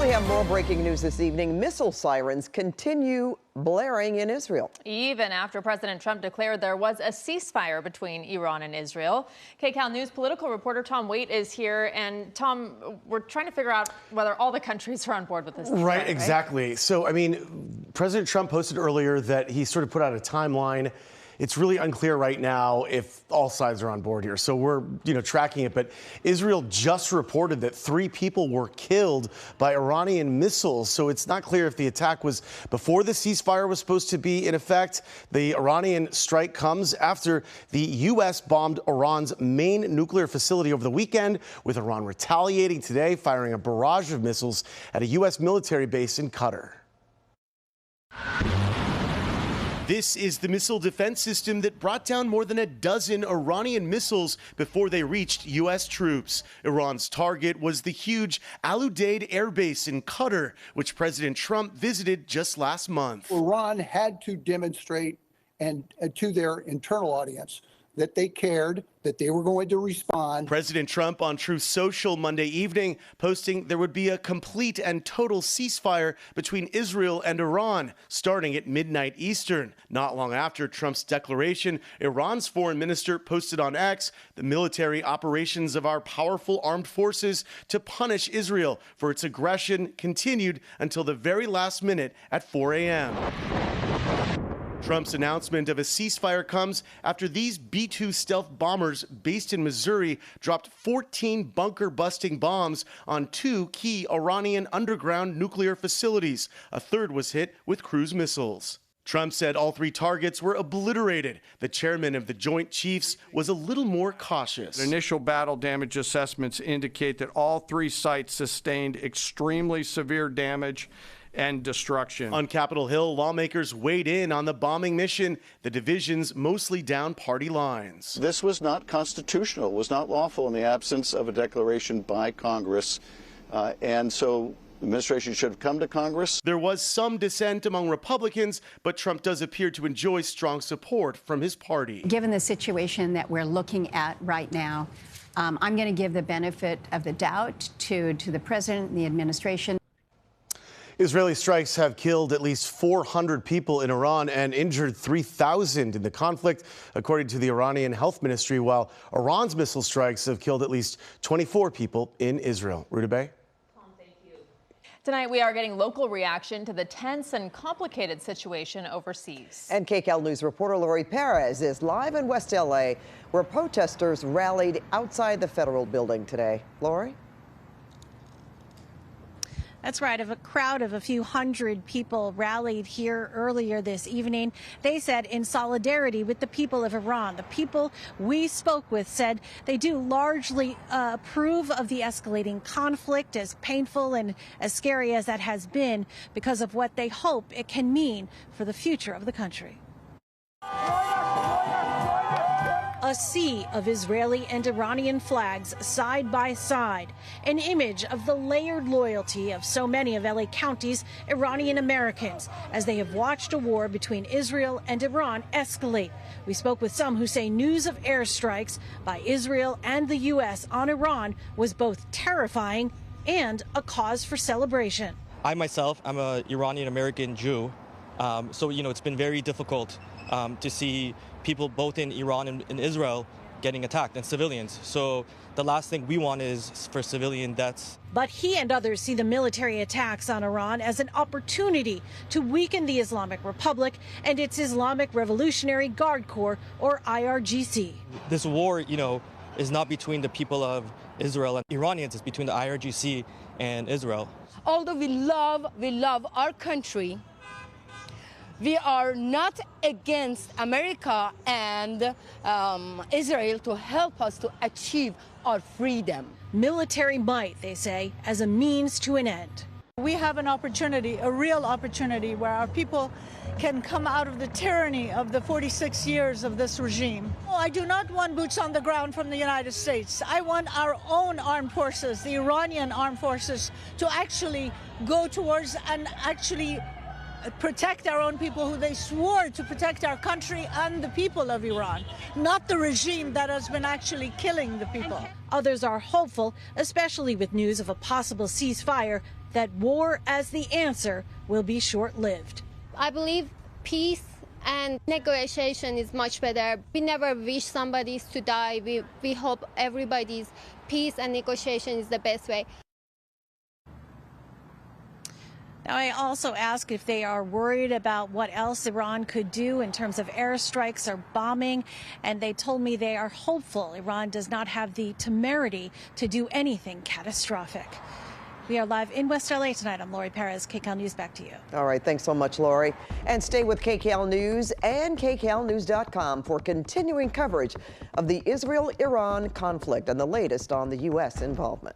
We have more breaking news this evening. Missile sirens continue blaring in Israel. Even after President Trump declared there was a ceasefire between Iran and Israel. KCAL News political reporter Tom Wait is here. And Tom, we're trying to figure out whether all the countries are on board with this. Right, exactly. Right? So, I mean, President Trump posted earlier that he sort of put out a timeline. It's really unclear right now if all sides are on board here. So we're, tracking it. But Israel just reported that 3 people were killed by Iranian missiles. So it's not clear if the attack was before the ceasefire was supposed to be in effect. The Iranian strike comes after the U.S. bombed Iran's main nuclear facility over the weekend, with Iran retaliating today, firing a barrage of missiles at a U.S. military base in Qatar. This is the missile defense system that brought down more than a dozen Iranian missiles before they reached U.S. troops. Iran's target was the huge Al Udeid air base in Qatar, which President Trump visited just last month. Iran had to demonstrate to their internal audience that they cared, that they were going to respond. President Trump on Truth Social Monday evening posting there would be a complete and total ceasefire between Israel and Iran starting at midnight Eastern. Not long after Trump's declaration, Iran's foreign minister posted on X the military operations of our powerful armed forces to punish Israel for its aggression continued until the very last minute at 4 a.m. Trump's announcement of a ceasefire comes after these B-2 stealth bombers based in Missouri dropped 14 bunker-busting bombs on 2 key Iranian underground nuclear facilities. A third was hit with cruise missiles. Trump said all 3 targets were obliterated. The chairman of the Joint Chiefs was a little more cautious. Initial battle damage assessments indicate that all 3 sites sustained extremely severe damage and destruction. On Capitol Hill, lawmakers weighed in on the bombing mission. The divisions mostly down party lines. This was not constitutional, was not lawful in the absence of a declaration by Congress. And so the administration should have come to Congress. There was some dissent among Republicans, but Trump does appear to enjoy strong support from his party. Given the situation that we're looking at right now, I'm going to give the benefit of the doubt to the president and the administration. Israeli strikes have killed at least 400 people in Iran and injured 3,000 in the conflict, according to the Iranian health ministry, while Iran's missile strikes have killed at least 24 people in Israel. Rutabaga? Tonight, we are getting local reaction to the tense and complicated situation overseas. And KCAL News reporter Laurie Perez is live in West L.A., where protesters rallied outside the federal building today. Laurie? That's right. A crowd of a few hundred people rallied here earlier this evening. They said in solidarity with the people of Iran. The people we spoke with said they do largely approve of the escalating conflict, as painful and as scary as that has been, because of what they hope it can mean for the future of the country. A sea of Israeli and Iranian flags side by side, an image of the layered loyalty of so many of LA County's Iranian Americans as they have watched a war between Israel and Iran escalate. We spoke with some who say news of airstrikes by Israel and the U.S. on Iran was both terrifying and a cause for celebration. I myself, I'm an Iranian American Jew, so it's been very difficult to see people both in Iran and in Israel getting attacked, and civilians. So the last thing we want is for civilian deaths. But he and others see the military attacks on Iran as an opportunity to weaken the Islamic Republic and its Islamic Revolutionary Guard Corps, or IRGC. This war, is not between the people of Israel and Iranians. It's between the IRGC and Israel. Although we love our country, we are not against America and Israel to help us to achieve our freedom. Military might, they say, as a means to an end. We have an opportunity, a real opportunity, where our people can come out of the tyranny of the 46 years of this regime. I do not want boots on the ground from the United States. I want our own armed forces, the Iranian armed forces, to actually go towards and actually protect our own people, who they swore to protect our country and the people of Iran, not the regime that has been actually killing the people. Others are hopeful, especially with news of a possible ceasefire that war as the answer will be short-lived. I believe peace and negotiation is much better. We never wish somebody to die. We hope everybody's peace and negotiation is the best way. Now, I also asked if they are worried about what else Iran could do in terms of airstrikes or bombing, and they told me they are hopeful Iran does not have the temerity to do anything catastrophic. We are live in West LA tonight. I'm Laurie Perez, KCAL News. Back to you. All right, thanks so much, Laurie. And stay with KCAL News and KCALnews.com for continuing coverage of the Israel-Iran conflict and the latest on the U.S. involvement.